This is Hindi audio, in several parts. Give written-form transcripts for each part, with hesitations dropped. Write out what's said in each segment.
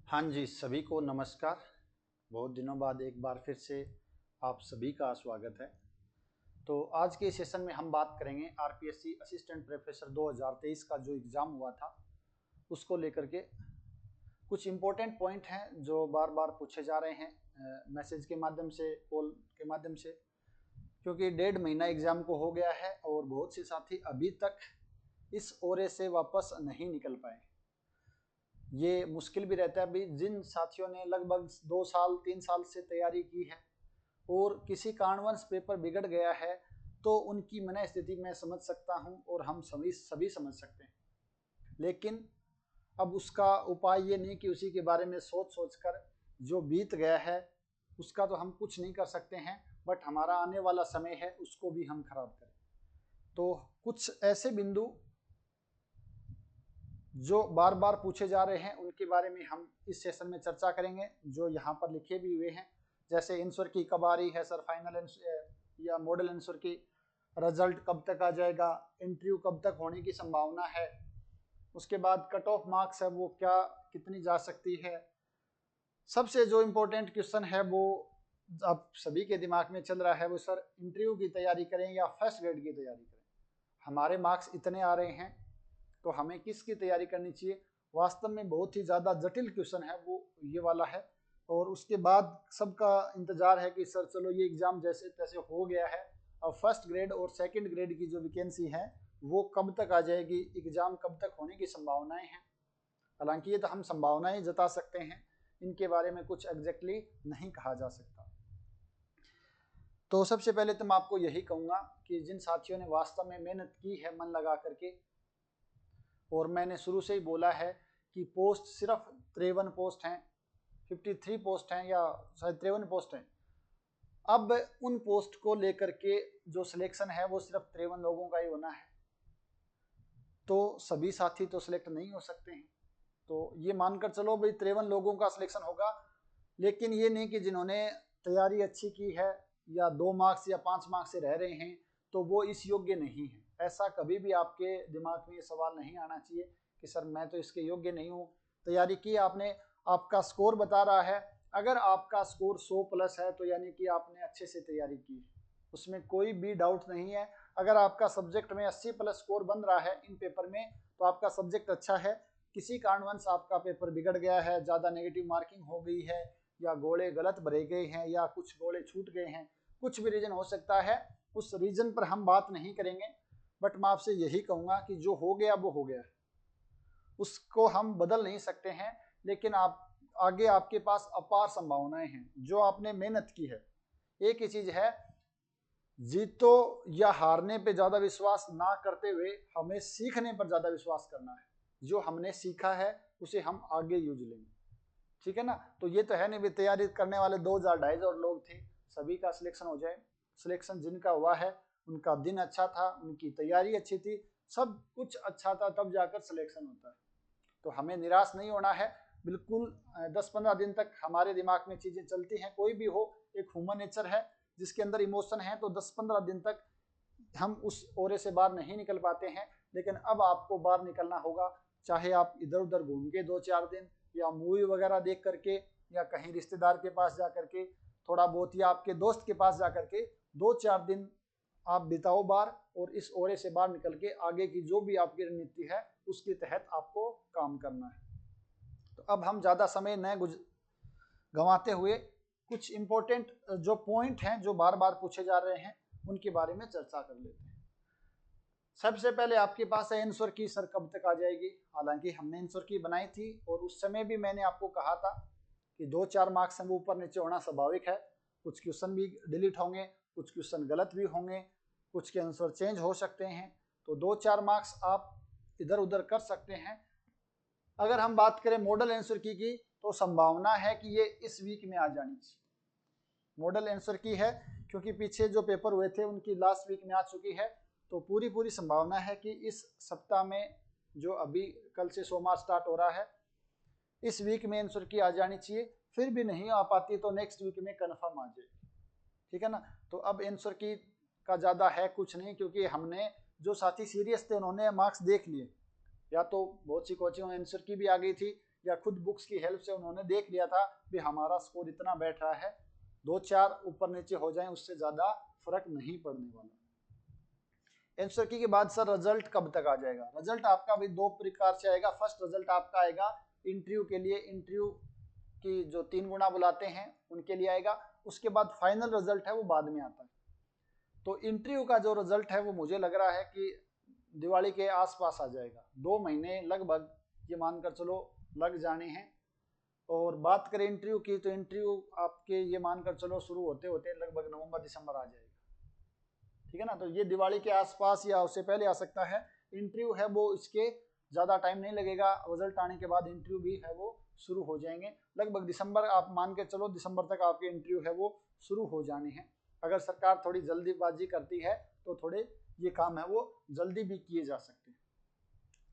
हाँ जी, सभी को नमस्कार। बहुत दिनों बाद एक बार फिर से आप सभी का स्वागत है। तो आज के सेशन में हम बात करेंगे आरपीएससी असिस्टेंट प्रोफेसर 2023 का जो एग्ज़ाम हुआ था उसको लेकर के। कुछ इम्पोर्टेंट पॉइंट हैं जो बार बार पूछे जा रहे हैं मैसेज के माध्यम से, कॉल के माध्यम से, क्योंकि 1.5 महीना एग्ज़ाम को हो गया है और बहुत से साथी अभी तक इस ओरे से वापस नहीं निकल पाए। ये मुश्किल भी रहता है। अभी जिन साथियों ने लगभग 2 साल 3 साल से तैयारी की है और किसी कारणवश पेपर बिगड़ गया है तो उनकी मन स्थिति मैं समझ सकता हूं और हम सभी समझ सकते हैं। लेकिन अब उसका उपाय ये नहीं कि उसी के बारे में सोच सोच कर जो बीत गया है उसका तो हम कुछ नहीं कर सकते हैं, बट हमारा आने वाला समय है उसको भी हम खराब करें। तो कुछ ऐसे बिंदु जो बार बार पूछे जा रहे हैं उनके बारे में हम इस सेशन में चर्चा करेंगे, जो यहाँ पर लिखे भी हुए हैं। जैसे आंसर की कब आ रही है सर, फाइनल या मॉडल आंसर की रिजल्ट कब तक आ जाएगा, इंटरव्यू कब तक होने की संभावना है, उसके बाद कट ऑफ मार्क्स है वो क्या कितनी जा सकती है। सबसे जो इम्पोर्टेंट क्वेश्चन है वो अब सभी के दिमाग में चल रहा है, वो सर इंटरव्यू की तैयारी करें या फर्स्ट ग्रेड की तैयारी करें। हमारे मार्क्स इतने आ रहे हैं तो हमें किसकी तैयारी करनी चाहिए। वास्तव में बहुत ही ज़्यादा जटिल क्वेश्चन है वो ये वाला है। और उसके बाद सबका इंतजार है कि सर चलो ये एग्ज़ाम जैसे तैसे हो गया है, अब फर्स्ट ग्रेड और सेकंड ग्रेड की जो वैकेंसी है वो कब तक आ जाएगी, एग्ज़ाम कब तक होने की संभावनाएं हैं। हालांकि ये तो हम संभावनाएं जता सकते हैं, इनके बारे में कुछ एग्जैक्टली नहीं कहा जा सकता। तो सबसे पहले तो मैं आपको यही कहूँगा कि जिन साथियों ने वास्तव में मेहनत की है मन लगा करके, और मैंने शुरू से ही बोला है कि पोस्ट सिर्फ 53 पोस्ट हैं, 53 पोस्ट हैं या शायद 53 पोस्ट हैं। अब उन पोस्ट को लेकर के जो सिलेक्शन है वो सिर्फ 53 लोगों का ही होना है, तो सभी साथी तो सिलेक्ट नहीं हो सकते हैं। तो ये मानकर चलो भाई 53 लोगों का सिलेक्शन होगा, लेकिन ये नहीं कि जिन्होंने तैयारी अच्छी की है या 2 मार्क्स या 5 मार्क्स से रह रहे हैं तो वो इस योग्य नहीं है। ऐसा कभी भी आपके दिमाग में ये सवाल नहीं आना चाहिए कि सर मैं तो इसके योग्य नहीं हूँ। तैयारी की आपने, आपका स्कोर बता रहा है, अगर आपका स्कोर 100 प्लस है तो यानी कि आपने अच्छे से तैयारी की है, उसमें कोई भी डाउट नहीं है। अगर आपका सब्जेक्ट में 80 प्लस स्कोर बन रहा है इन पेपर में तो आपका सब्जेक्ट अच्छा है। किसी कारणवश आपका पेपर बिगड़ गया है, ज़्यादा नेगेटिव मार्किंग हो गई है या गोले गलत भरे गए हैं या कुछ गोले छूट गए हैं, कुछ भी रीजन हो सकता है, उस रीजन पर हम बात नहीं करेंगे। बट मैं आपसे यही कहूँगा कि जो हो गया वो हो गया, उसको हम बदल नहीं सकते हैं। लेकिन आप आगे आपके पास अपार संभावनाएं हैं जो आपने मेहनत की है। एक ही चीज है, जीतो या हारने पे ज्यादा विश्वास ना करते हुए हमें सीखने पर ज्यादा विश्वास करना है। जो हमने सीखा है उसे हम आगे यूज लेंगे, ठीक है ना। तो ये तो है नहीं भी तैयारी करने वाले 2,000-2,500 लोग थे सभी का सिलेक्शन हो जाए। सिलेक्शन जिनका हुआ है उनका दिन अच्छा था, उनकी तैयारी अच्छी थी, सब कुछ अच्छा था, तब जाकर सिलेक्शन होता है। तो हमें निराश नहीं होना है बिल्कुल। 10-15 दिन तक हमारे दिमाग में चीज़ें चलती हैं, कोई भी हो, एक ह्यूमन नेचर है जिसके अंदर इमोशन है, तो 10-15 दिन तक हम उस ओरे से बाहर नहीं निकल पाते हैं। लेकिन अब आपको बाहर निकलना होगा, चाहे आप इधर उधर घूम के 2-4 दिन या मूवी वगैरह देख करके या कहीं रिश्तेदार के पास जा करके थोड़ा बहुत या आपके दोस्त के पास जा करके 2-4 दिन आप बिताओ बाहर, और इस ओरे से बाहर निकल के आगे की जो भी आपकी रणनीति है उसके तहत आपको काम करना है। तो अब हम ज़्यादा समय न गंवाते हुए कुछ इंपॉर्टेंट जो पॉइंट हैं जो बार बार पूछे जा रहे हैं उनके बारे में चर्चा कर लेते हैं। सबसे पहले आपके पास है आंसर की सर कब तक आ जाएगी। हालांकि हमने आंसर की बनाई थी और उस समय भी मैंने आपको कहा था कि 2-4 मार्क्स में ऊपर नीचे होना स्वाभाविक है। कुछ क्वेश्चन भी डिलीट होंगे, कुछ क्वेश्चन गलत भी होंगे, कुछ के आंसर चेंज हो सकते हैं, तो 2-4 मार्क्स आप इधर उधर कर सकते हैं। अगर हम बात करें मॉडल आंसर की तो संभावना है कि ये इस वीक में आ जानी चाहिए। मॉडल आंसर की है क्योंकि पीछे जो पेपर हुए थे उनकी लास्ट वीक में आ चुकी है, तो पूरी संभावना है कि इस सप्ताह में जो अभी कल से सोमवार स्टार्ट हो रहा है इस वीक में आंसर की आ जानी चाहिए। फिर भी नहीं आ पाती तो नेक्स्ट वीक में कन्फर्म आ जाएगी, ठीक है ना। तो अब आंसर की का ज़्यादा है कुछ नहीं, क्योंकि हमने जो साथी सीरियस थे उन्होंने मार्क्स देख लिए, या तो बहुत सी कोचिंग में आंसर की भी आ गई थी या खुद बुक्स की हेल्प से उन्होंने देख लिया था कि हमारा स्कोर इतना बैठ रहा है, 2-4 ऊपर नीचे हो जाए उससे ज़्यादा फर्क नहीं पड़ने वाला। आंसर की के बाद सर रिजल्ट कब तक आ जाएगा? रिजल्ट आपका भी 2 प्रकार से आएगा। फर्स्ट रिजल्ट आपका आएगा इंटरव्यू के लिए, इंटरव्यू की जो 3 गुना बुलाते हैं उनके लिए आएगा। उसके बाद फाइनल रिजल्ट है वो बाद में आता है। तो इंटरव्यू का जो रिजल्ट है वो मुझे लग रहा है कि दिवाली के आसपास आ जाएगा। 2 महीने लगभग ये मानकर चलो लग जाने हैं। और बात करें इंटरव्यू की तो इंटरव्यू आपके ये मानकर चलो शुरू होते होते लगभग नवंबर दिसंबर आ जाएगा, ठीक है ना। तो ये दिवाली के आसपास या उससे पहले आ सकता है। इंटरव्यू है वो इसके ज़्यादा टाइम नहीं लगेगा, रिजल्ट आने के बाद इंटरव्यू भी है वो शुरू हो जाएंगे। लगभग दिसंबर आप मान के चलो, दिसंबर तक आपके इंटरव्यू है वो शुरू हो जाने हैं। अगर सरकार थोड़ी जल्दीबाजी करती है तो थोड़े ये काम है वो जल्दी भी किए जा सकते हैं।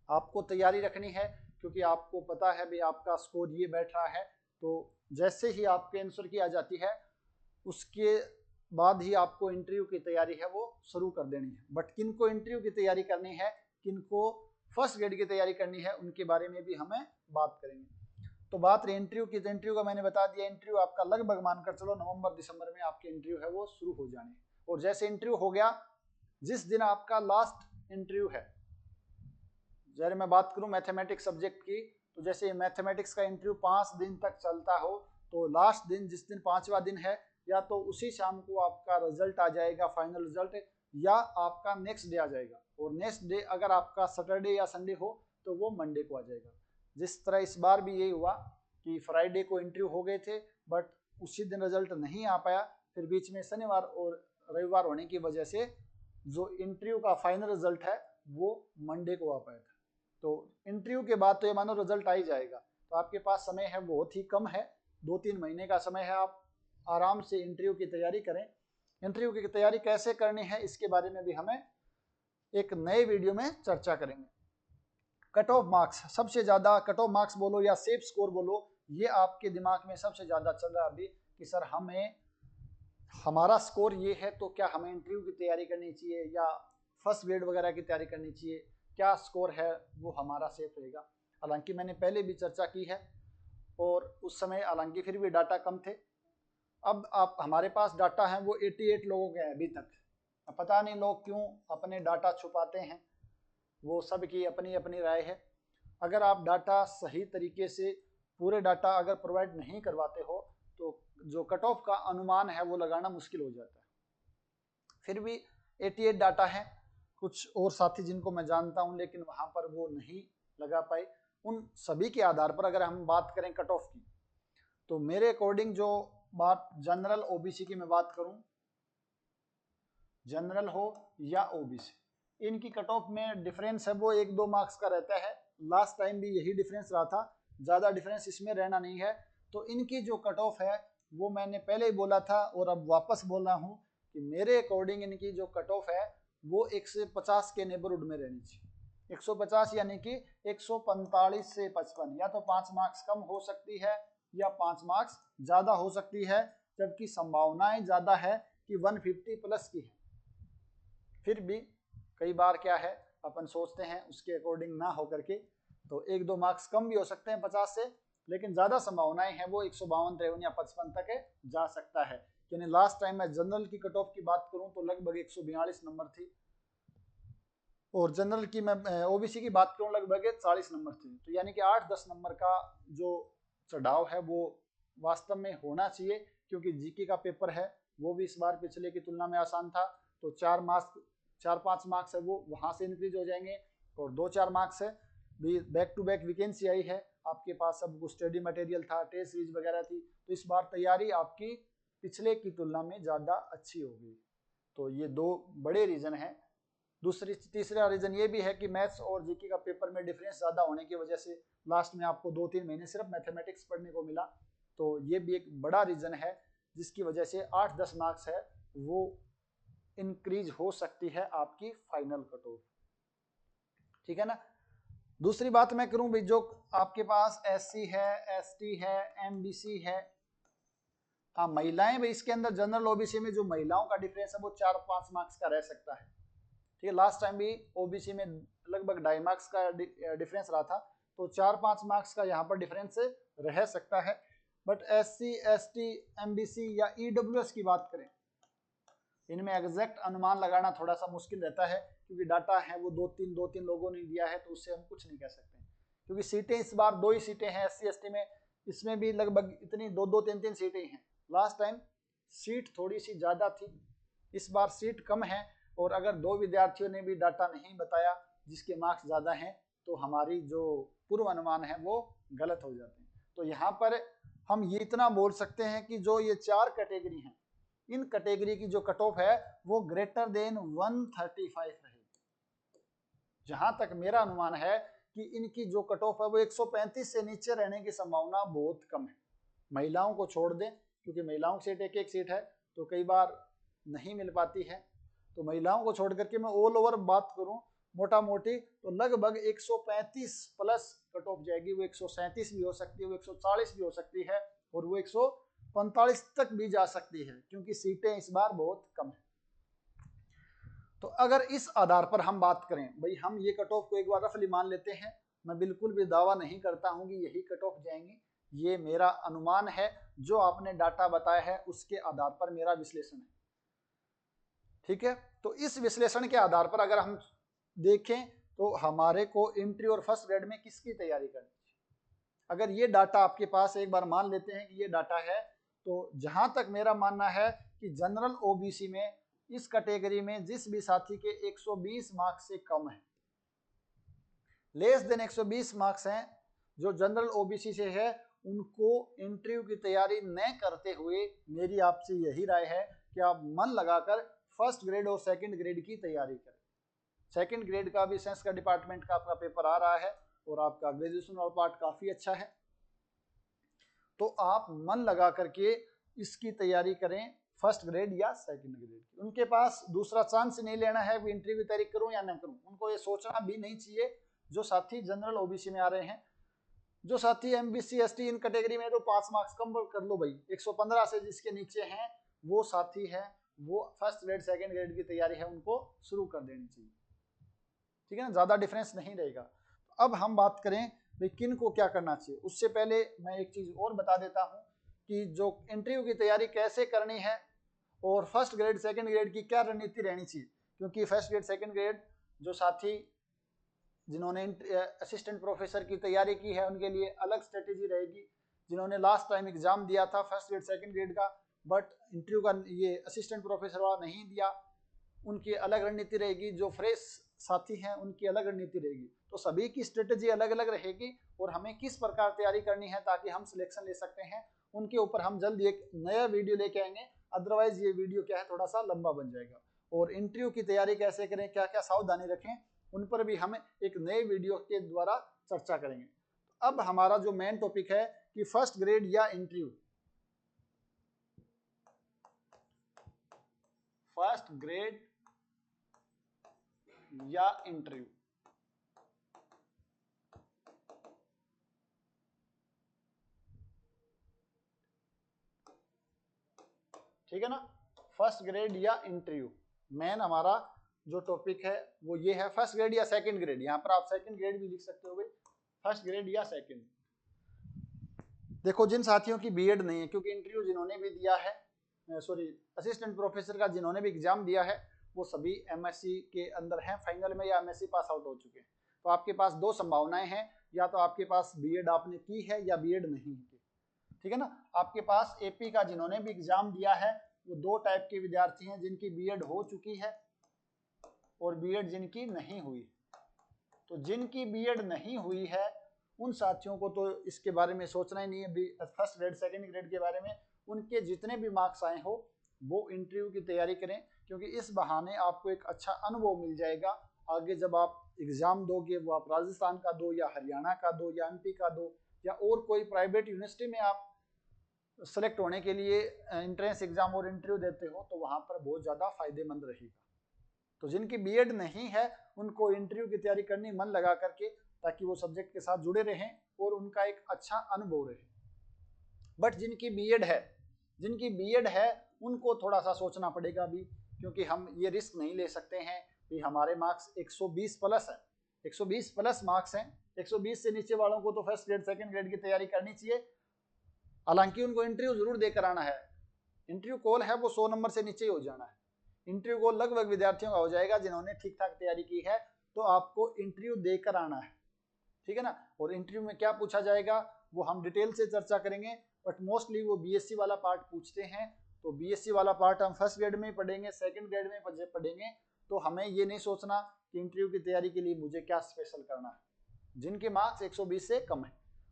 आपको तैयारी रखनी है क्योंकि आपको पता है भी आपका स्कोर ये बैठ रहा है, तो जैसे ही आपके आंसर की आ जाती है उसके बाद ही आपको इंटरव्यू की तैयारी है वो शुरू कर देनी है। बट किन को इंटरव्यू की तैयारी करनी है, किन को फर्स्ट ग्रेड की तैयारी करनी है, उनके बारे में भी हमें बात करेंगे। तो बात रही इंटरव्यू की, तो इंटरव्यू का मैंने बता दिया, इंटरव्यू आपका लगभग मानकर चलो नवंबर दिसंबर में आपके इंटरव्यू है वो शुरू हो जाने। और जैसे इंटरव्यू हो गया, जिस दिन आपका लास्ट इंटरव्यू है, जैसे मैं बात करूं मैथमेटिक्स सब्जेक्ट की, तो जैसे मैथमेटिक्स का इंटरव्यू 5 दिन तक चलता हो, तो लास्ट दिन जिस दिन 5वां दिन है, या तो उसी शाम को आपका रिजल्ट आ जाएगा फाइनल रिजल्ट, या आपका नेक्स्ट डे आ जाएगा। और नेक्स्ट डे अगर आपका सैटरडे या संडे हो तो वो मंडे को आ जाएगा। जिस तरह इस बार भी यही हुआ कि फ्राइडे को इंटरव्यू हो गए थे बट उसी दिन रिजल्ट नहीं आ पाया, फिर बीच में शनिवार और रविवार होने की वजह से जो इंटरव्यू का फाइनल रिजल्ट है वो मंडे को आ पाया था। तो इंटरव्यू के बाद तो ये मानो रिजल्ट आ ही जाएगा। तो आपके पास समय है बहुत ही कम है, 2-3 महीने का समय है। आप आराम से इंटरव्यू की तैयारी करें। इंटरव्यू की तैयारी कैसे करनी है इसके बारे में भी हमें एक नए वीडियो में चर्चा करेंगे। कट ऑफ मार्क्स, सबसे ज़्यादा कट ऑफ मार्क्स बोलो या सेफ स्कोर बोलो, ये आपके दिमाग में सबसे ज़्यादा चल रहा है अभी कि सर हमें हमारा स्कोर ये है तो क्या हमें इंटरव्यू की तैयारी करनी चाहिए या फर्स्ट ग्रेड वगैरह की तैयारी करनी चाहिए, क्या स्कोर है वो हमारा सेफ रहेगा। हालांकि मैंने पहले भी चर्चा की है और उस समय हालांकि फिर भी डाटा कम थे। अब आप हमारे पास डाटा है वो 88 लोगों के हैं अभी तक। अब पता नहीं लोग क्यों अपने डाटा छुपाते हैं, वो सब की अपनी अपनी राय है। अगर आप डाटा सही तरीके से पूरे डाटा अगर प्रोवाइड नहीं करवाते हो तो जो कट ऑफ का अनुमान है वो लगाना मुश्किल हो जाता है। फिर भी 88 डाटा है, कुछ और साथी जिनको मैं जानता हूं लेकिन वहां पर वो नहीं लगा पाए। उन सभी के आधार पर अगर हम बात करें कट ऑफ की, तो मेरे अकॉर्डिंग जो बात जनरल ओबीसी की मैं बात करूं, जनरल हो या ओबीसी, इनकी कट ऑफ में डिफरेंस है वो 1-2 मार्क्स का रहता है। लास्ट टाइम भी यही डिफरेंस रहा था, ज़्यादा डिफरेंस इसमें रहना नहीं है। तो इनकी जो कट ऑफ है वो मैंने पहले ही बोला था और अब वापस बोल रहा हूँ कि मेरे अकॉर्डिंग इनकी जो कट ऑफ है वो 150 के नेबरहुड में रहनी चाहिए। 150 यानी कि 145 से 55, या तो 5 मार्क्स कम हो सकती है या 5 मार्क्स ज़्यादा हो सकती है, जबकि संभावनाएं ज़्यादा है कि 150 प्लस की है। फिर भी कई बार क्या है अपन सोचते हैं उसके अकॉर्डिंग ना हो करके, तो 1-2 मार्क्स कम भी हो सकते हैं 50 से, लेकिन ज़्यादा संभावनाएं हैं वो 152, 53 या 55 तक जा सकता है। यानी लास्ट टाइम मैं जनरल की कट ऑफ की बात करूं तो लगभग 142 नंबर थी, और जनरल की मैं ओबीसी की बात करूं लगभग 40 नंबर थी। तो यानी कि 8-10 नंबर का जो चढ़ाव है वो वास्तव में होना चाहिए, क्योंकि जीके का पेपर है वो भी इस बार पिछले की तुलना में आसान था। तो 4-5 मार्क्स है वो वहाँ से इंक्रीज हो जाएंगे, और 2-4 मार्क्स है भी बैक टू बैक वैकेंसी आई है, आपके पास सब कुछ स्टडी मटेरियल था, टेस्ट सीरीज वगैरह थी, तो इस बार तैयारी आपकी पिछले की तुलना में ज़्यादा अच्छी होगी। तो ये 2 बड़े रीज़न हैं। तीसरा रीज़न ये भी है कि मैथ्स और जीके का पेपर में डिफरेंस ज़्यादा होने की वजह से लास्ट में आपको 2-3 महीने सिर्फ मैथमेटिक्स पढ़ने को मिला। तो ये भी एक बड़ा रीज़न है जिसकी वजह से 8-10 मार्क्स है वो इंक्रीज हो सकती है आपकी फाइनल कट ऑफ, ठीक है ना। दूसरी बात मैं करूं भी, जो आपके पास एससी है, एसटी है, एमबीसी है, हाँ महिलाएं भी इसके अंदर जनरल ओबीसी में जो महिलाओं का डिफरेंस है वो 4-5 मार्क्स का रह सकता है, ठीक है। लास्ट टाइम भी ओबीसी में लगभग 2.5 मार्क्स का डिफरेंस रहा था, तो 4-5 मार्क्स का यहाँ पर डिफरेंस रह सकता है। बट SC, ST, MBC या EWS की बात करें, इनमें एग्जैक्ट अनुमान लगाना थोड़ा सा मुश्किल रहता है, क्योंकि डाटा है वो दो तीन लोगों ने दिया है, तो उससे हम कुछ नहीं कह सकते। क्योंकि सीटें इस बार 2 ही सीटें हैं SC, ST में, इसमें भी लगभग इतनी 2-3 सीटें हैं। लास्ट टाइम सीट थोड़ी सी ज़्यादा थी, इस बार सीट कम है, और अगर 2 विद्यार्थियों ने भी डाटा नहीं बताया जिसके मार्क्स ज़्यादा हैं, तो हमारी जो पूर्व अनुमान है वो गलत हो जाते हैं। तो यहाँ पर हम ये इतना बोल सकते हैं कि जो ये 4 कैटेगरी हैं, इन कैटेगरी की जो कट ऑफ है वो ग्रेटर देन 135 रहेगी। जहां तक मेरा अनुमान है कि इनकी जो कट ऑफ है वो 135 से नीचे रहने की संभावना बहुत कम है। महिलाओं को छोड़ दें, क्योंकि महिलाओं की सीट एक सीट है, तो कई बार नहीं मिल पाती है। तो महिलाओं को छोड़ करके मैं ऑल ओवर बात करूं मोटा मोटी, तो लगभग 135 प्लस कट ऑफ जाएगी। वो 137 भी हो सकती है, वो 140 भी हो सकती है, और वो 145 तक भी जा सकती है, क्योंकि सीटें इस बार बहुत कम है। तो अगर इस आधार पर हम बात करें, भाई हम ये कट ऑफ को एक बार रफली मान लेते हैं, मैं बिल्कुल भी दावा नहीं करता हूं कि यही कट ऑफ जाएंगे, ये मेरा अनुमान है, जो आपने डाटा बताया है उसके आधार पर मेरा विश्लेषण है। ठीक है, तो इस विश्लेषण के आधार पर अगर हम देखें तो हमारे को एंट्री और फर्स्ट ग्रेड में किसकी तैयारी करनी चाहिए। अगर ये डाटा आपके पास एक बार मान लेते हैं कि ये डाटा है, तो जहां तक मेरा मानना है कि जनरल ओबीसी में इस कैटेगरी में जिस भी साथी के 120 मार्क्स से कम है, लेस देन 120 मार्क्स हैं, जो जनरल ओबीसी से है, उनको इंटरव्यू की तैयारी न करते हुए मेरी आपसे यही राय है कि आप मन लगाकर फर्स्ट ग्रेड और सेकंड ग्रेड की तैयारी करें। सेकंड ग्रेड का भी साइंस का डिपार्टमेंट का आपका पेपर आ रहा है, और आपका ग्रेजुएशन वाला पार्ट काफी अच्छा है, तो आप मन लगा करके इसकी तैयारी करें, फर्स्ट ग्रेड या सेकंड ग्रेड की। उनके पास दूसरा चांस नहीं लेना है कि इंटरव्यू की तैयारी करूं या ना करूं, उनको ये सोचना भी नहीं चाहिए। जो साथी जनरल ओबीसी में आ रहे हैं, जो साथी एमबीसी एसटी इन कैटेगरी में, तो 5 मार्क्स कम कर लो भाई, 115 से जिसके नीचे हैं वो साथी है, वो फर्स्ट ग्रेड सेकंड ग्रेड की तैयारी है, उनको शुरू कर देनी चाहिए। ठीक है ना, ज्यादा डिफरेंस नहीं रहेगा। अब हम बात करें भाई किन को क्या करना चाहिए, उससे पहले मैं एक चीज और बता देता हूं कि जो इंटरव्यू की तैयारी कैसे करनी है, और फर्स्ट ग्रेड सेकंड ग्रेड की क्या रणनीति रहनी चाहिए। क्योंकि फर्स्ट ग्रेड सेकंड ग्रेड जो साथी जिन्होंने असिस्टेंट प्रोफेसर की तैयारी की है, उनके लिए अलग स्ट्रेटेजी रहेगी। जिन्होंने लास्ट टाइम एग्जाम दिया था फर्स्ट ग्रेड सेकंड ग्रेड का, बट इंटरव्यू का ये असिस्टेंट प्रोफेसर वाला नहीं दिया, उनकी अलग रणनीति रहेगी। जो फ्रेश साथी हैं उनकी अलग रणनीति रहेगी। तो सभी की स्ट्रेटेजी अलग अलग रहेगी, और हमें किस प्रकार तैयारी करनी है ताकि हम सिलेक्शन ले सकते हैं, उनके ऊपर हम जल्द एक नया वीडियो लेके आएंगे। अदरवाइज ये वीडियो क्या है, थोड़ा सा लंबा बन जाएगा। और इंटरव्यू की तैयारी कैसे करें, क्या क्या सावधानी रखें, उन पर भी हम एक नए वीडियो के द्वारा चर्चा करेंगे। अब हमारा जो मेन टॉपिक है कि फर्स्ट ग्रेड या इंटरव्यू, फर्स्ट ग्रेड या इंटरव्यू। ठीक है ना, फर्स्ट ग्रेड या इंटरव्यू, मेन हमारा जो टॉपिक है वो ये है, फर्स्ट ग्रेड या सेकंड ग्रेड। यहां पर आप सेकंड ग्रेड भी लिख सकते हो भाई, फर्स्ट ग्रेड या सेकंड। देखो जिन साथियों की बीएड नहीं है, क्योंकि इंटरव्यू जिन्होंने भी दिया है, सॉरी असिस्टेंट प्रोफेसर का जिन्होंने भी एग्जाम दिया है, वो सभी एमएससी के अंदर हैं फाइनल में, या एमएससी पास आउट हो चुके हैं। तो आपके पास दो संभावनाएं हैं, या तो आपके पास बीएड आपने की है या बीएड नहीं की। ठीक है ना, आपके पास एपी का जिन्होंने भी एग्जाम दिया है, वो 2 टाइप के विद्यार्थी हैं, जिनकी बीएड हो चुकी है और बीएड जिनकी नहीं हुई। तो जिनकी बीएड नहीं हुई है उन साथियों को तो इसके बारे में सोचना ही नहीं है, फर्स्ट ग्रेड सेकंड ग्रेड के बारे में। उनके जितने भी मार्क्स आए हो वो इंटरव्यू की तैयारी करें, क्योंकि इस बहाने आपको एक अच्छा अनुभव मिल जाएगा। आगे जब आप एग्जाम दोगे, वो आप राजस्थान का दो या हरियाणा का दो या एमपी का दो, या और कोई प्राइवेट यूनिवर्सिटी में आप सेलेक्ट होने के लिए एंट्रेंस एग्जाम और इंटरव्यू देते हो, तो वहां पर बहुत ज्यादा फायदेमंद रहेगा। तो जिनकी बीएड नहीं है उनको इंटरव्यू की तैयारी करनी मन लगा करके, ताकि वो सब्जेक्ट के साथ जुड़े रहें और उनका एक अच्छा अनुभव रहे। बट जिनकी बीएड है उनको थोड़ा सा सोचना पड़ेगा भी, क्योंकि हम ये रिस्क नहीं ले सकते हैं कि हमारे मार्क्स 120 प्लस है, 120 प्लस मार्क्स हैं, 120 से नीचे वालों को तो फर्स्ट ग्रेड सेकंड ग्रेड की तैयारी करनी चाहिए। हालांकि उनको इंटरव्यू जरूर देकर आना है, इंटरव्यू कॉल है वो 100 नंबर से नीचे ही हो जाना है। इंटरव्यू कॉल लगभग विद्यार्थियों का हो जाएगा जिन्होंने ठीक ठाक तैयारी की है, तो आपको इंटरव्यू देकर आना है, ठीक है ना। और इंटरव्यू में क्या पूछा जाएगा वो हम डिटेल से चर्चा करेंगे, बट मोस्टली वो बीएससी वाला पार्ट पूछते हैं, तो बीएससी वाला पार्ट हम फर्स्ट ग्रेड में पढ़ेंगे, सेकंड ग्रेड में पढ़ेंगे। तो हमें ये नहीं सोचना कि इंटरव्यू की तैयारी के लिए मुझे क्या स्पेशल करना है। जिनके मार्क्स 120 से कम है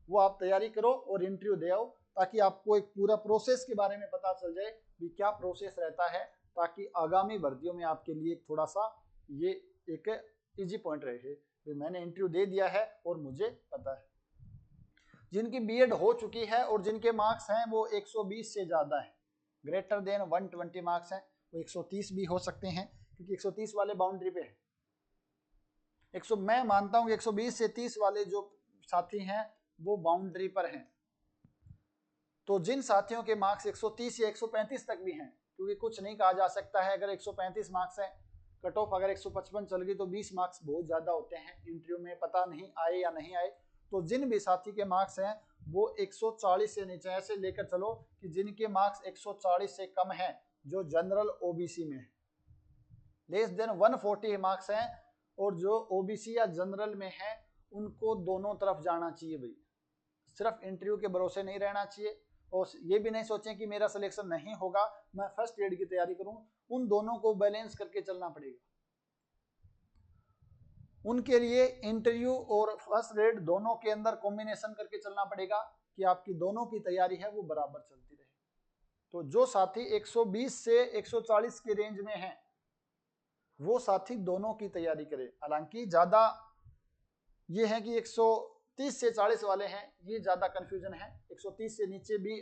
वो आप तैयारी करो और इंटरव्यू दे आओ, ताकि आपको एक पूरा प्रोसेस के बारे में पता चल जाए कि क्या प्रोसेस रहता है, ताकि आगामी भर्तियों में आपके लिए थोड़ा सा ये एक इजी पॉइंट रहे कि मैंने इंटरव्यू दे दिया है और मुझे पता है। जिनकी बीएड हो चुकी है और जिनके मार्क्स हैं वो 120 से ज़्यादा है, ग्रेटर देन 120 मार्क्स हैं, वो 130 भी हो सकते हैं क्योंकि 130 वाले बाउंड्री पे है। मैं मानता हूँ 120 से 30 वाले जो साथी हैं वो बाउंड्री पर हैं। तो जिन साथियों के मार्क्स 130 या 135 तक भी हैं, क्योंकि कुछ नहीं कहा जा सकता है, अगर 135 मार्क्स है, कट ऑफ अगर 155 चल गई तो 20 मार्क्स बहुत ज़्यादा होते हैं, इंटरव्यू में पता नहीं आए या नहीं आए। तो जिन भी साथी के मार्क्स हैं वो 140 से नीचे, ऐसे लेकर चलो कि जिनके मार्क्स 140 से कम हैं, जो जनरल ओबीसी में है, लेस देन 140 मार्क्स हैं, और जो ओबीसी या जनरल में है उनको दोनों तरफ जाना चाहिए भाई। सिर्फ इंटरव्यू के भरोसे नहीं रहना चाहिए, और ये भी नहीं सोचें कि मेरा सिलेक्शन नहीं होगा, मैं फर्स्ट ग्रेड की तैयारी करूं। उन दोनों को बैलेंस करके चलना पड़ेगा। उनके लिए इंटरव्यू और फर्स्ट ग्रेड दोनों के अंदर कॉम्बिनेशन करके चलना पड़ेगा कि आपकी दोनों की तैयारी है वो बराबर चलती रहे। तो जो साथी 120 से 140 के रेंज में हैं वो साथी दोनों की तैयारी करें। हालांकि ज्यादा ये है कि 130 से 40 वाले हैं, ये ज्यादा कंफ्यूजन है। 130 से नीचे भी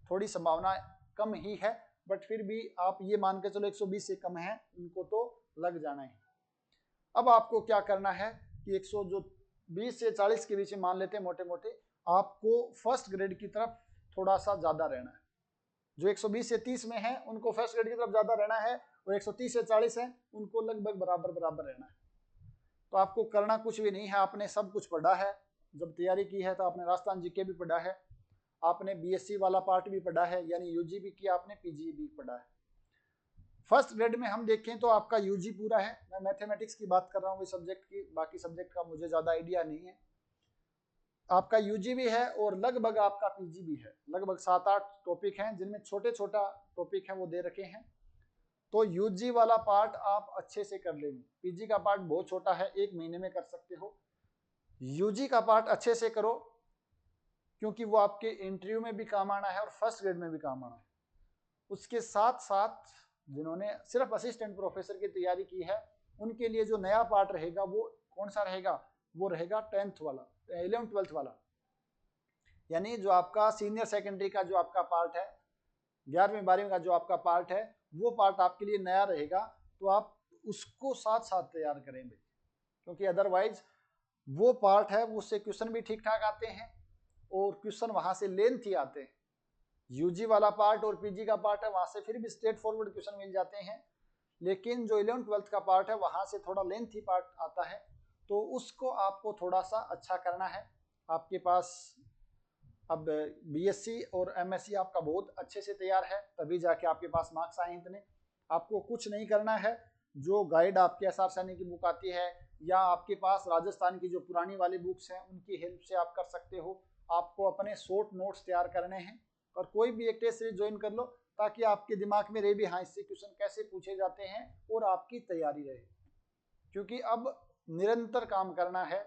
थोड़ी संभावना कम ही है, बट फिर भी आप ये मान के चलो 120 से कम है उनको तो लग जाना है। अब आपको क्या करना है कि 120 से 40 के बीच में मान लेते हैं मोटे मोटे, आपको फर्स्ट ग्रेड की तरफ थोड़ा सा ज्यादा रहना है। जो 120 से 30 में है उनको फर्स्ट ग्रेड की तरफ ज्यादा रहना है, और 130 से 40 है उनको लगभग बराबर बराबर रहना है। तो आपको करना कुछ भी नहीं है, आपने सब कुछ पढ़ा है, जब तैयारी की है तो आपने राजस्थान जीके भी पढ़ा है, आपने बीएससी वाला पार्ट भी पढ़ा है, यानी यूजी भी किया, आपने पीजी भी पढ़ा है। फर्स्ट ग्रेड में हम देखें तो आपका यूजी पूरा है, मैं मैथमेटिक्स की बात कर रहा हूँ इस सब्जेक्ट की, बाकी सब्जेक्ट का मुझे ज़्यादा आइडिया नहीं है। आपका यूजी भी है और लगभग आपका पीजी भी है, लगभग 7-8 टॉपिक हैं जिनमें छोटे छोटा टॉपिक है वो दे रखे हैं। तो यूजी वाला पार्ट आप अच्छे से कर लेंगे, पीजी का पार्ट बहुत छोटा है, 1 महीने में कर सकते हो। यूजी का पार्ट अच्छे से करो क्योंकि वो आपके इंटरव्यू में भी काम आना है और फर्स्ट ग्रेड में भी काम आना है। उसके साथ साथ जिन्होंने सिर्फ असिस्टेंट प्रोफेसर की तैयारी की है उनके लिए जो नया पार्ट रहेगा वो कौन सा रहेगा, वो रहेगा 10th वाला, 11th 12th वाला, यानी जो आपका सीनियर सेकेंडरी का जो आपका पार्ट है, 11वीं 12वीं का जो आपका पार्ट है, वो पार्ट आपके लिए नया रहेगा। तो आप उसको साथ साथ तैयार करें भाई, क्योंकि अदरवाइज वो पार्ट है उससे क्वेश्चन भी ठीक ठाक आते हैं और क्वेश्चन वहां से लेंथी आते हैं। यूजी वाला पार्ट और पीजी का पार्ट है वहां से फिर भी स्ट्रेट फॉरवर्ड क्वेश्चन मिल जाते हैं, लेकिन जो 11th 12th का पार्ट है वहां से थोड़ा लेंथी पार्ट आता है, तो उसको आपको थोड़ा सा अच्छा करना है। आपके पास अब बीएससी और एमएससी आपका बहुत अच्छे से तैयार है, तभी जाके आपके पास मार्क्स आए इतने। आपको कुछ नहीं करना है, जो गाइड आपके एसआर सैनी की बुक आती है या आपके पास राजस्थान की जो पुरानी वाली बुक्स हैं उनकी हेल्प से आप कर सकते हो। आपको अपने शॉर्ट नोट्स तैयार करने हैं और कोई भी एक टेस्ट सीरीज ज्वाइन कर लो ताकि आपके दिमाग में रहे भी हाँ इससे क्वेश्चन कैसे पूछे जाते हैं और आपकी तैयारी रहे, क्योंकि अब निरंतर काम करना है।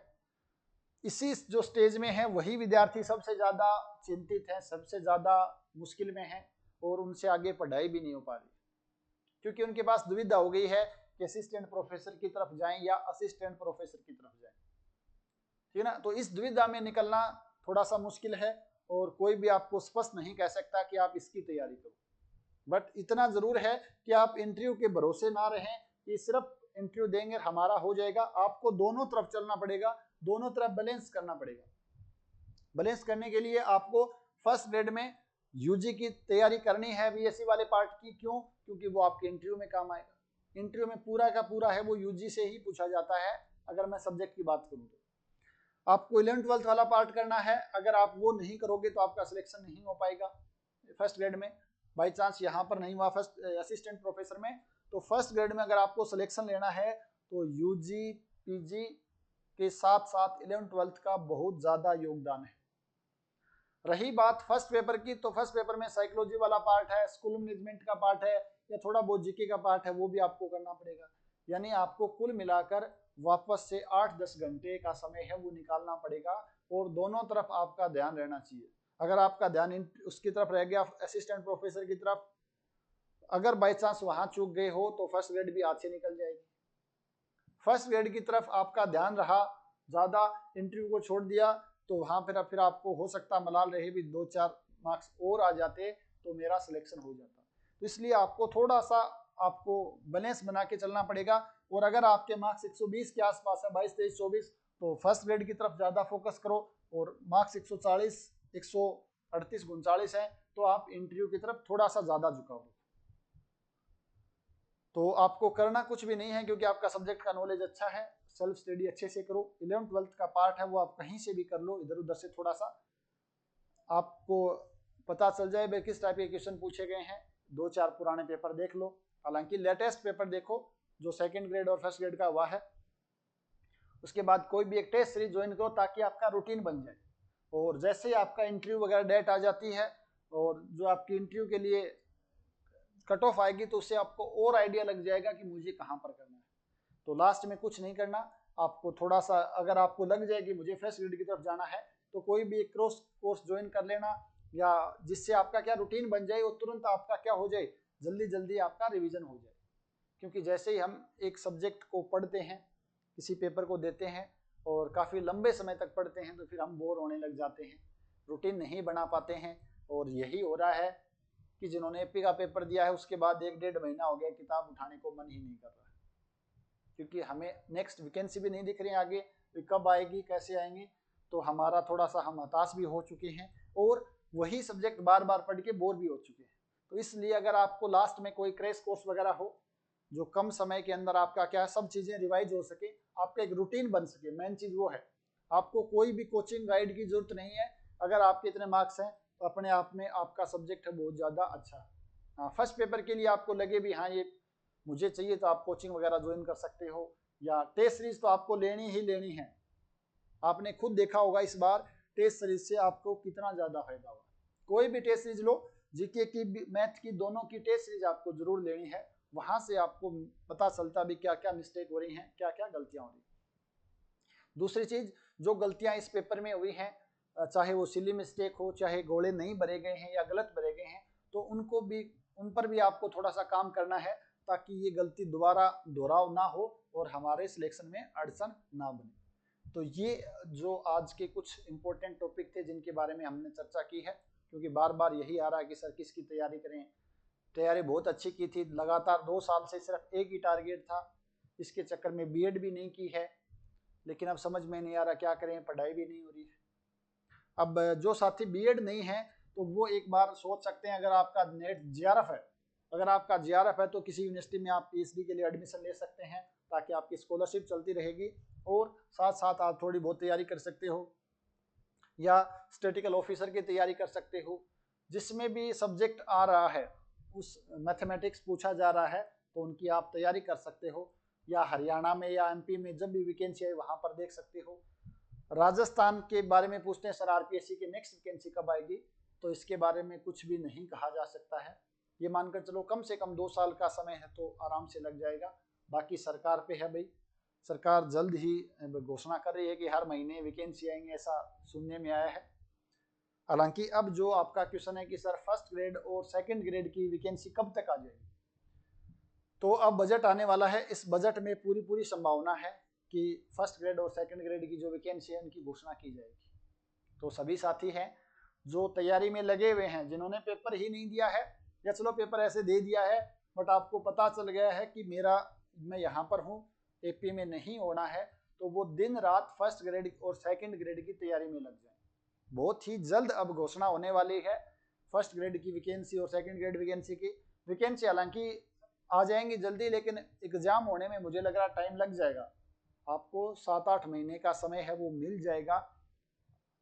इसी जो स्टेज में है वही विद्यार्थी सबसे ज़्यादा चिंतित हैं, सबसे ज़्यादा मुश्किल में हैं और उनसे आगे पढ़ाई भी नहीं हो पा रही, क्योंकि उनके पास दुविधा हो गई है कि असिस्टेंट प्रोफेसर की तरफ जाएं या असिस्टेंट प्रोफेसर की तरफ जाएं, ठीक है ना। तो इस दुविधा में निकलना थोड़ा सा मुश्किल है और कोई भी आपको स्पष्ट नहीं कह सकता कि आप इसकी तैयारी करो, बट इतना जरूर है कि आप इंटरव्यू के भरोसे ना रहें कि सिर्फ इंटरव्यू देंगे हमारा हो जाएगा। आपको दोनों तरफ चलना पड़ेगा, दोनों तरफ बैलेंस करना पड़ेगा। बैलेंस करने के लिए आपको फर्स्ट ग्रेड में यूजी की तैयारी करनी है बीएससी वाले पार्ट की, क्यों, क्योंकि वो आपके इंटरव्यू में काम आएगा। इंटरव्यू में पूरा का पूरा है वो यूजी से ही पूछा जाता है, अगर मैं सब्जेक्ट की बात करूँ तो आपको 11th-12th वाला पार्ट करना है। अगर आप वो नहीं करोगे तो आपका सिलेक्शन नहीं हो पाएगा फर्स्ट ग्रेड में। बाई चांस यहाँ पर नहीं हुआ फर्स्ट असिस्टेंट प्रोफेसर में, तो फर्स्ट ग्रेड में अगर आपको सिलेक्शन लेना है तो यूजी पीजी के साथ साथ 11th-12th का बहुत ज़्यादा योगदान है। रही बात फर्स्ट पेपर की, तो फर्स्ट पेपर में साइकोलॉजी वाला पार्ट है, स्कूल मैनेजमेंट का पार्ट है, या थोड़ा बहुत जीके का पार्ट है, वो भी आपको करना पड़ेगा। यानी आपको कुल मिलाकर वापस से 8-10 घंटे का समय है वो निकालना पड़ेगा, और दोनों तरफ आपका ध्यान रहना चाहिए। अगर आपका ध्यान उसकी तरफ रह गया असिस्टेंट प्रोफेसर की तरफ, अगर बाई चांस वहां चूक गए हो तो फर्स्ट ग्रेड भी हाथ से निकल जाएगी। फर्स्ट ग्रेड की तरफ आपका ध्यान रहा, ज्यादा इंटरव्यू को छोड़ दिया, तो वहां फिर आपको हो सकता मलाल रहे भी 2-4 मार्क्स और आ जाते तो मेरा सिलेक्शन हो जाता। तो इसलिए आपको थोड़ा सा आपको बैलेंस बना के चलना पड़ेगा। और अगर आपके मार्क्स 120 के आसपास है, 22, 23, 24, तो फर्स्ट ग्रेड की तरफ ज्यादा फोकस करो, और मार्क्स 140, 138, 39 है तो आप इंटरव्यू की तरफ थोड़ा सा ज्यादा झुकाओ। तो आपको करना कुछ भी नहीं है, क्योंकि आपका सब्जेक्ट का नॉलेज अच्छा है, सेल्फ स्टडी अच्छे से करो। 11th-12th का पार्ट है वो आप कहीं से भी कर लो, इधर उधर से थोड़ा सा आपको पता चल जाए भाई किस टाइप के क्वेश्चन पूछे गए हैं। 2-4 पुराने पेपर देख लो, हालांकि लेटेस्ट पेपर देखो जो सेकंड ग्रेड और फर्स्ट ग्रेड का हुआ है। उसके बाद कोई भी एक टेस्ट सीरीज ज्वाइन करो ताकि आपका रूटीन बन जाए, और जैसे ही आपका इंटरव्यू वगैरह डेट आ जाती है और जो आपकी इंटरव्यू के लिए कट ऑफ आएगी, तो उससे आपको और आइडिया लग जाएगा कि मुझे कहाँ पर करना है। तो लास्ट में कुछ नहीं करना, आपको थोड़ा सा अगर आपको लग जाए कि मुझे फर्स्ट ग्रेड की तरफ जाना है, तो कोई भी एक कोर्स ज्वाइन कर लेना, या जिससे आपका क्या रूटीन बन जाए, और तुरंत आपका क्या हो जाए, जल्दी जल्दी आपका रिवीजन हो जाए। क्योंकि जैसे ही हम एक सब्जेक्ट को पढ़ते हैं, किसी पेपर को देते हैं और काफ़ी लंबे समय तक पढ़ते हैं, तो फिर हम बोर होने लग जाते हैं, रूटीन नहीं बना पाते हैं। और यही हो रहा है कि जिन्होंने एपी का पेपर दिया है उसके बाद 1-1.5 महीना हो गया, किताब उठाने को मन ही नहीं कर रहा है, क्योंकि हमें नेक्स्ट वैकेंसी भी नहीं दिख रही है आगे, कब आएगी, कैसे आएंगी। तो हमारा थोड़ा सा हम हताश भी हो चुके हैं, और वही सब्जेक्ट बार बार पढ़ के बोर भी हो चुके हैं। तो इसलिए अगर आपको लास्ट में कोई क्रैश कोर्स वगैरह हो, जो कम समय के अंदर आपका क्या सब चीज़ें रिवाइज हो सके, आपका एक रूटीन बन सके, मेन चीज़ वो है। आपको कोई भी कोचिंग गाइड की जरूरत नहीं है। अगर आपके इतने मार्क्स हैं तो अपने आप में आपका सब्जेक्ट है बहुत ज़्यादा अच्छा। हाँ, फर्स्ट पेपर के लिए आपको लगे भी हाँ ये मुझे चाहिए, तो आप कोचिंग वगैरह ज्वाइन कर सकते हो, या टेस्ट सीरीज तो आपको लेनी ही लेनी है। आपने खुद देखा होगा इस बार टेस्ट सीरीज से आपको कितना ज़्यादा फायदा हुआ। कोई भी टेस्ट सीरीज लो, जीके की मैथ की, दोनों की टेस्ट सीरीज आपको जरूर लेनी है। वहां से आपको पता चलता भी क्या क्या मिस्टेक हो रही हैं, क्या क्या गलतियां हो रही हैं। दूसरी चीज, जो गलतियां इस पेपर में हुई हैं, चाहे वो सिली मिस्टेक हो, चाहे गोले नहीं भरे गए हैं या गलत भरे गए हैं, तो उन पर भी आपको थोड़ा सा काम करना है, ताकि ये गलती दोबारा दोहराव ना हो और हमारे सिलेक्शन में अड़चन ना बने। तो ये जो आज के कुछ इंपॉर्टेंट टॉपिक थे जिनके बारे में हमने चर्चा की है, क्योंकि बार बार यही आ रहा है कि सर किसकी तैयारी करें। तैयारी बहुत अच्छी की थी, लगातार 2 साल से सिर्फ एक ही टारगेट था, इसके चक्कर में बीएड भी नहीं की है, लेकिन अब समझ में नहीं आ रहा क्या करें, पढ़ाई भी नहीं हो रही है। अब जो साथी बीएड नहीं है तो वो एक बार सोच सकते हैं, अगर आपका नेट जीआरएफ है, अगर आपका जीआरएफ है तो किसी यूनिवर्सिटी में आप पीएचडी के लिए एडमिशन ले सकते हैं, ताकि आपकी स्कॉलरशिप चलती रहेगी, और साथ साथ आप थोड़ी बहुत तैयारी कर सकते हो, या स्टैटिकल ऑफिसर की तैयारी कर सकते हो। जिसमें भी सब्जेक्ट आ रहा है, उस मैथमेटिक्स पूछा जा रहा है, तो उनकी आप तैयारी कर सकते हो, या हरियाणा में या एमपी में जब भी वैकेंसी है वहां पर देख सकते हो। राजस्थान के बारे में पूछते हैं सर आरपीएससी की नेक्स्ट वैकेंसी कब आएगी, तो इसके बारे में कुछ भी नहीं कहा जा सकता है। ये मानकर चलो कम से कम 2 साल का समय है, तो आराम से लग जाएगा। बाकी सरकार पे है भाई, सरकार जल्द ही घोषणा कर रही है कि हर महीने वैकेंसी आएंगे, ऐसा सुनने में आया है। हालांकि अब जो आपका क्वेश्चन है कि सर फर्स्ट ग्रेड और सेकंड ग्रेड की वैकेंसी कब तक आ जाएगी, तो अब बजट आने वाला है। इस बजट में पूरी संभावना है कि फर्स्ट ग्रेड और सेकंड ग्रेड की जो वैकेंसी है उनकी घोषणा की जाएगी। तो सभी साथी हैं जो तैयारी में लगे हुए हैं, जिन्होंने पेपर ही नहीं दिया है, या चलो पेपर ऐसे दे दिया है बट आपको पता चल गया है कि मैं यहाँ पर हूँ, एपी में नहीं होना है, तो वो दिन रात फर्स्ट ग्रेड और सेकंड ग्रेड की तैयारी में लग जाए। बहुत ही जल्द अब घोषणा होने वाली है फर्स्ट ग्रेड की वैकेंसी और सेकंड ग्रेड वैकेंसी की। वैकेंसी हालांकि आ जाएंगी जल्दी, लेकिन एग्जाम होने में मुझे लग रहा टाइम लग जाएगा। आपको 7-8 महीने का समय है वो मिल जाएगा,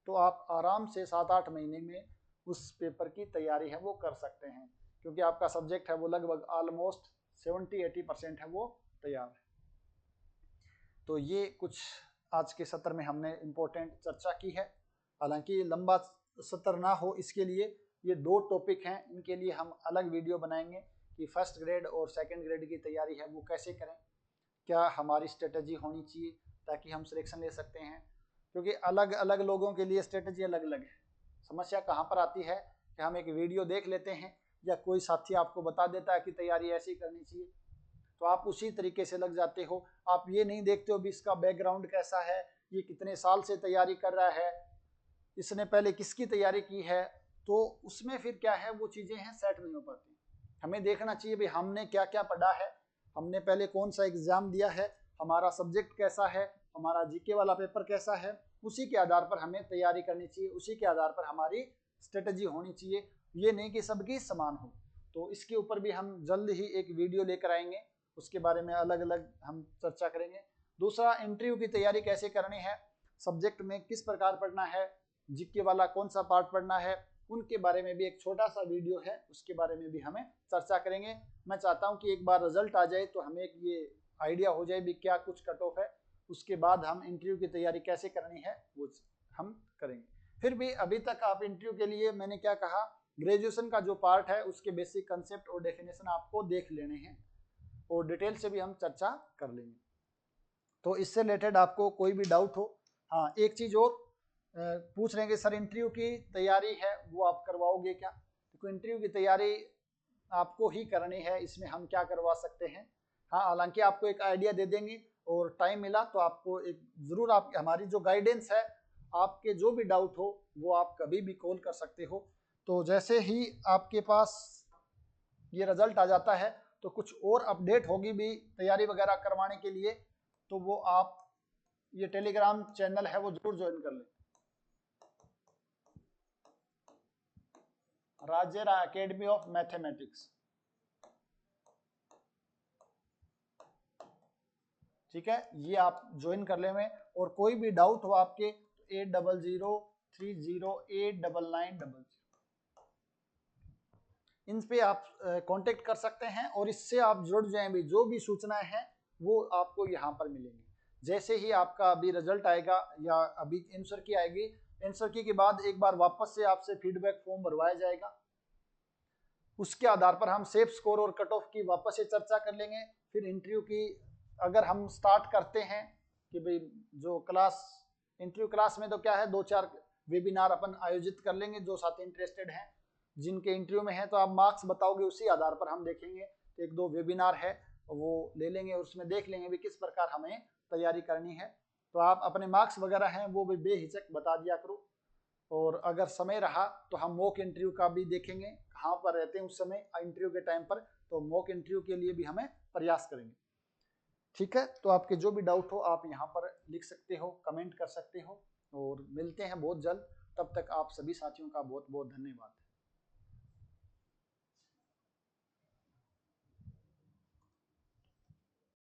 तो आप आराम से 7-8 महीने में उस पेपर की तैयारी है वो कर सकते हैं, क्योंकि आपका सब्जेक्ट है वो लगभग ऑलमोस्ट 70-80% है वो तैयार है। तो ये कुछ आज के सत्र में हमने इम्पोर्टेंट चर्चा की है। हालांकि लंबा सत्र ना हो इसके लिए ये 2 टॉपिक हैं, इनके लिए हम अलग वीडियो बनाएंगे कि फर्स्ट ग्रेड और सेकंड ग्रेड की तैयारी है वो कैसे करें, क्या हमारी स्ट्रेटजी होनी चाहिए ताकि हम सिलेक्शन ले सकते हैं, क्योंकि अलग अलग लोगों के लिए स्ट्रेटजी अलग अलग है। समस्या कहाँ पर आती है कि हम एक वीडियो देख लेते हैं या कोई साथी आपको बता देता है कि तैयारी ऐसी करनी चाहिए, तो आप उसी तरीके से लग जाते हो। आप ये नहीं देखते हो भी इसका बैकग्राउंड कैसा है, ये कितने साल से तैयारी कर रहा है, इसने पहले किसकी तैयारी की है, तो उसमें फिर क्या है वो चीज़ें हैं सेट नहीं हो पाती। हमें देखना चाहिए भाई हमने क्या क्या पढ़ा है, हमने पहले कौन सा एग्जाम दिया है, हमारा सब्जेक्ट कैसा है, हमारा जीके वाला पेपर कैसा है, उसी के आधार पर हमें तैयारी करनी चाहिए, उसी के आधार पर हमारी स्ट्रेटजी होनी चाहिए। ये नहीं कि सबकी समान हो। तो इसके ऊपर भी हम जल्द ही एक वीडियो लेकर आएंगे, उसके बारे में अलग अलग हम चर्चा करेंगे। दूसरा, इंटरव्यू की तैयारी कैसे करनी है, सब्जेक्ट में किस प्रकार पढ़ना है, जीके वाला कौन सा पार्ट पढ़ना है, उनके बारे में भी एक छोटा सा वीडियो है, उसके बारे में भी हमें चर्चा करेंगे। मैं चाहता हूं कि एक बार रिजल्ट आ जाए तो हमें एक ये आइडिया हो जाए भी क्या कुछ कट ऑफ है, उसके बाद हम इंटरव्यू की तैयारी कैसे करनी है वो हम करेंगे। फिर भी अभी तक आप इंटरव्यू के लिए मैंने क्या कहा, ग्रेजुएशन का जो पार्ट है उसके बेसिक कंसेप्ट और डेफिनेशन आपको देख लेने हैं, और डिटेल से भी हम चर्चा कर लेंगे। तो इससे रिलेटेड आपको कोई भी डाउट हो, हाँ एक चीज़ और पूछ रहे हैं कि सर इंटरव्यू की तैयारी है वो आप करवाओगे क्या? तो इंटरव्यू की तैयारी आपको ही करनी है, इसमें हम क्या करवा सकते हैं। हाँ हालांकि आपको एक आइडिया दे देंगे, और टाइम मिला तो आपको एक ज़रूर आप हमारी जो गाइडेंस है, आपके जो भी डाउट हो वो आप कभी भी कॉल कर सकते हो। तो जैसे ही आपके पास ये रिजल्ट आ जाता है तो कुछ और अपडेट होगी भी तैयारी वगैरह करवाने के लिए, तो वो आप ये टेलीग्राम चैनल है वो जरूर ज्वाइन कर लें, राजेरा एकेडमी ऑफ मैथमेटिक्स। ठीक है, ये आप ज्वाइन कर ले में, और कोई भी डाउट हो आपके तो 8003089900 इन पे आप कांटेक्ट कर सकते हैं, और इससे आप जुड़ जाएं भी, जो भी सूचनाएं हैं वो आपको यहाँ पर मिलेंगी। जैसे ही आपका अभी रिजल्ट आएगा या अभी आंसर की आएगी, आंसर की के बाद एक बार वापस से आपसे फीडबैक फॉर्म भरवाया जाएगा, उसके आधार पर हम सेफ स्कोर और कट ऑफ की वापस से चर्चा कर लेंगे। फिर इंटरव्यू की अगर हम स्टार्ट करते हैं कि भाई जो क्लास, इंटरव्यू क्लास में तो क्या है 2-4 वेबिनार अपन आयोजित कर लेंगे, जो साथी इंटरेस्टेड हैं जिनके इंटरव्यू में है तो आप मार्क्स बताओगे, उसी आधार पर हम देखेंगे। 1-2 वेबिनार है वो ले लेंगे, उसमें देख लेंगे भी किस प्रकार हमें तैयारी करनी है। तो आप अपने मार्क्स वगैरह हैं वो भी बेहिचक बता दिया करो, और अगर समय रहा तो हम मॉक इंटरव्यू का भी देखेंगे, कहाँ पर रहते हैं उस समय इंटरव्यू के टाइम पर, तो मॉक इंटरव्यू के लिए भी हमें प्रयास करेंगे। ठीक है, तो आपके जो भी डाउट हो आप यहाँ पर लिख सकते हो, कमेंट कर सकते हो, और मिलते हैं बहुत जल्द। तब तक आप सभी साथियों का बहुत बहुत धन्यवाद।